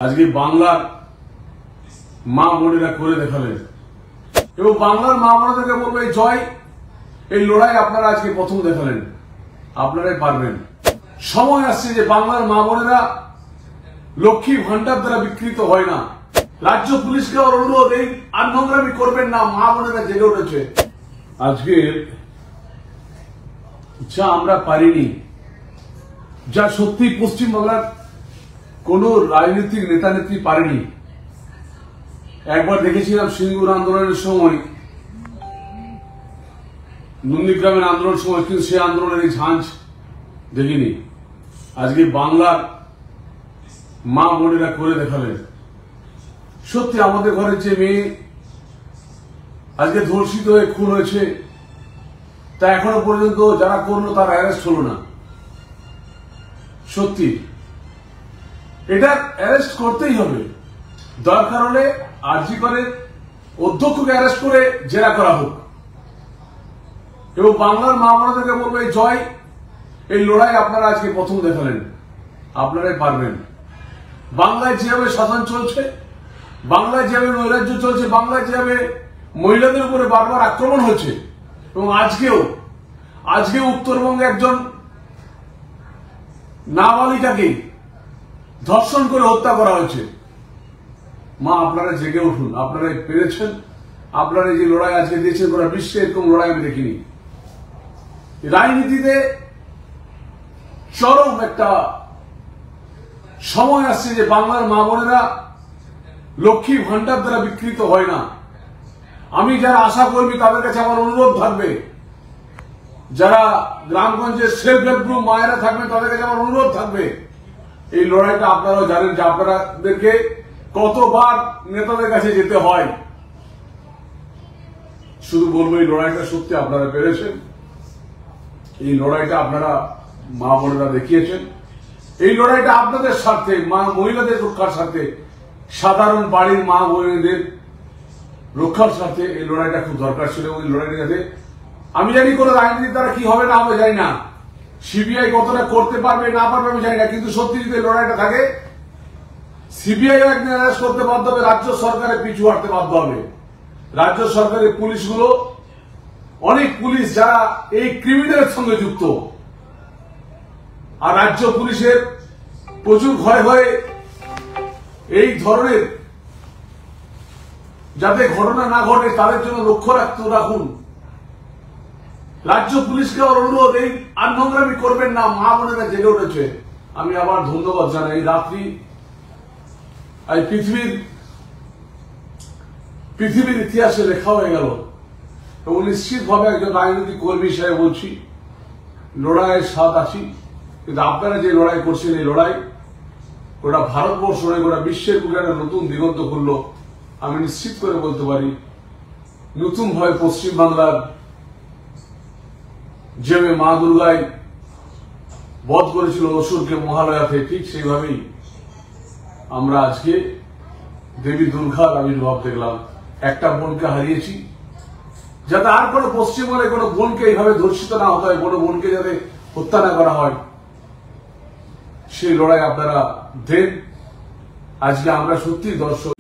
আজকে বাংলার মা বোনেরা করে দেখালেন এবং বাংলার মা বোনেদেরকে বলবো এই জয়, এই লড়াই আপনারা আজকে প্রথম দেখালেন, আপনারাই পারবেন। সময় আসছে যে বাংলার মা বোনেরা লক্ষ্মী ভান্ডার দ্বারা বিকৃত হয় না। রাজ্য পুলিশকে অনুরোধ, এই আর নোংরামি করবেন না, মা বোনেরা জেগে উঠেছে। আজকে যা আমরা পারিনি, যা সত্যি পশ্চিমবাংলার কোন রাজনৈতিক নেতা নেত্রী পারেনি। একবার দেখেছিলাম সিঙ্গুর আন্দোলনের সময়, নন্দীগ্রামের আন্দোলনের সময়, কিন্তু সে আন্দোলনের এই ঝাঁঝ দেখিনি। আজকে বাংলার মা বোনেরা করে দেখালেন। সত্যি আমাদের ঘরের যে মেয়ে আজকে ধর্ষিত হয়ে খুন হয়েছে, তা এখনো পর্যন্ত যারা করলো তার অ্যারেস্ট হলো না। সত্যি এটা অ্যারেস্ট করতেই হবে, দরকার হলে আরজি করে অধ্যক্ষকে অ্যারেস্ট করে জেরা করা হোক। এবং বাংলার মা বোনেদেরকে বলবো এই জয়, এই লড়াই আপনারা আজকে প্রথম দেখালেন, আপনারাই পারবেন। বাংলায় যেভাবে শাসন চলছে, বাংলায় যেভাবে নৈরাজ্য চলছে, বাংলায় যেভাবে মহিলাদের উপরে বারবার আক্রমণ হচ্ছে, এবং আজকেও উত্তরবঙ্গে একজন নাবালিকাকে ধর্ষণ করে হত্যা করা হয়েছে। মা আপনারা জেগে উঠুন, আপনারাই পেরেছেন। আপনারা যে লড়াই আজকে দিয়েছেন, গোটা বিশ্বে এরকম লড়াই আমি দেখিনি। রাজনীতিতে চরম একটা সময় আসছে যে বাংলার মা বোনেরা লক্ষ্মী ভান্ডার দ্বারা বিকৃত হয় না। আমি যারা আশা কর্মী তাদের কাছে আমার অনুরোধ থাকবে, যারা গ্রামগঞ্জের সেলফ হেল্প গ্রুপ মায়েরা থাকবেন তাদের কাছে আমার অনুরোধ থাকবে, এই লড়াইটা আপনারাও জানেন যে আপনাদেরকে কতবার নেতাদের কাছে যেতে হয়। শুধু বলবো এই লড়াইটা সত্যি আপনারা পেরেছেন, এই লড়াইটা আপনারা মা বোনেরা দেখিয়েছেন। এই লড়াইটা আপনাদের স্বার্থে, মহিলাদের রক্ষার স্বার্থে, সাধারণ বাড়ির মা বোনেদের রক্ষার স্বার্থে এই লড়াইটা খুব দরকার ছিল। এবং এই লড়াইটা যাতে, আমি জানি কোন রাজনীতির দ্বারা কি হবে না হবে জানি না, সিবিআই কতটা করতে পারবে না পারবে আমি জানি না, কিন্তু সত্যি যদি লড়াইটা থাকে, সিবিআই একদিন অ্যারেস্ট করতে বাধ্য হবে, রাজ্য সরকারের পিছু হাঁটতে বাধ্য হবে। রাজ্য সরকারের পুলিশগুলো, অনেক পুলিশ যারা এই ক্রিমিনালের সঙ্গে যুক্ত, আর রাজ্য পুলিশের প্রচুর ঘরে ঘরে এই ধরনের যাতে ঘটনা না ঘটে তাদের জন্য লক্ষ্য রাখুন। রাজ্য পুলিশকে অনুরোধ, এই আর নোংরামি করবেন না, মা বোনেরা জেগে উঠেছে। আমি আবার ধন্যবাদ জানাই। এই রাত্রি আজ পৃথিবীর ইতিহাসে লেখা হয়ে গেল, এবং নিশ্চিতভাবে একজন রাজনৈতিক কর্মী হিসেবে বলছি, লড়াইয়ের স্বাদ আছি, কিন্তু আপনারা যে লড়াই করছেন, এই লড়াই গোটা ভারতবর্ষ নয়, গোটা বিশ্বের বুকে একটা নতুন দিগন্ত খুলল। আমি নিশ্চিত করে বলতে পারি, নতুনভাবে পশ্চিমবাংলার যেভাবে মা দুর্গায় বধ করেছিল অসুরকে মহালয়াতে, ঠিক সেইভাবেই আমরা আজকে দেবী দুর্গার আবির্ভাব দেখলাম। একটা বোনকে হারিয়েছি, যাতে আর কোনো পশ্চিমবঙ্গে কোনো বোনকে এইভাবে ধর্ষিত না হতে হয়, কোনো বোনকে যাতে হত্যা না করা হয়, সেই লড়াই আপনারা দেন। আজকে আমরা সত্যি দর্শক।